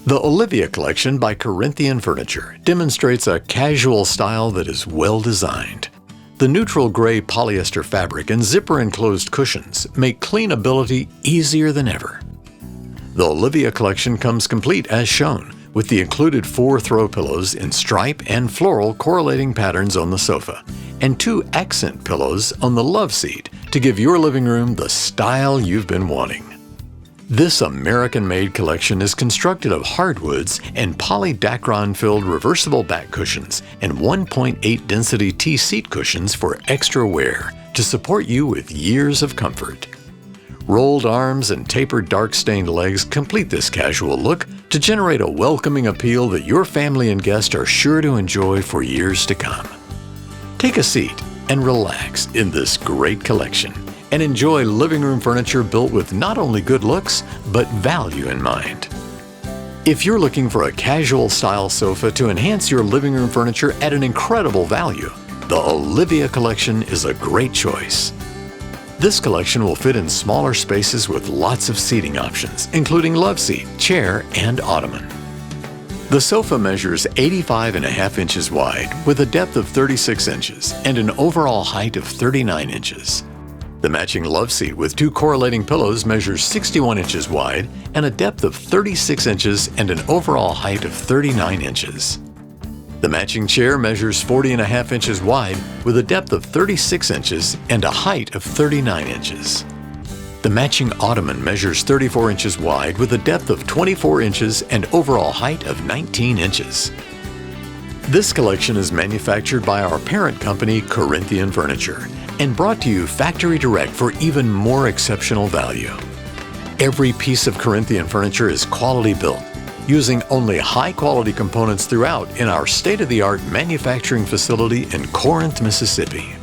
The Olivia Collection by Corinthian Furniture demonstrates a casual style that is well designed. The neutral gray polyester fabric and zipper-enclosed cushions make cleanability easier than ever. The Olivia Collection comes complete as shown, with the included 4 throw pillows in stripe and floral correlating patterns on the sofa, and 2 accent pillows on the Loveseat to give your living room the style you've been wanting. This American-made collection is constructed of hardwoods and poly-dacron-filled reversible back cushions and 1.8 density T-seat cushions for extra wear to support you with years of comfort. Rolled arms and tapered dark-stained legs complete this casual look to generate a welcoming appeal that your family and guests are sure to enjoy for years to come. Take a seat and relax in this great collection and enjoy living room furniture built with not only good looks, but value in mind. If you're looking for a casual style sofa to enhance your living room furniture at an incredible value, the Olivia Collection is a great choice. This collection will fit in smaller spaces with lots of seating options, including Loveseat, chair, and ottoman. The sofa measures 85.5 inches wide with a depth of 36 inches and an overall height of 39 inches. The matching Loveseat with 2 correlating pillows measures 61 inches wide and a depth of 36 inches and an overall height of 39 inches. The matching chair measures 40.5 inches wide with a depth of 36 inches and a height of 39 inches. The matching ottoman measures 34 inches wide with a depth of 24 inches and overall height of 19 inches. This collection is manufactured by our parent company, Corinthian Furniture, and brought to you factory direct for even more exceptional value. Every piece of Corinthian Furniture is quality built, using only high-quality components throughout in our state-of-the-art manufacturing facility in Corinth, Mississippi.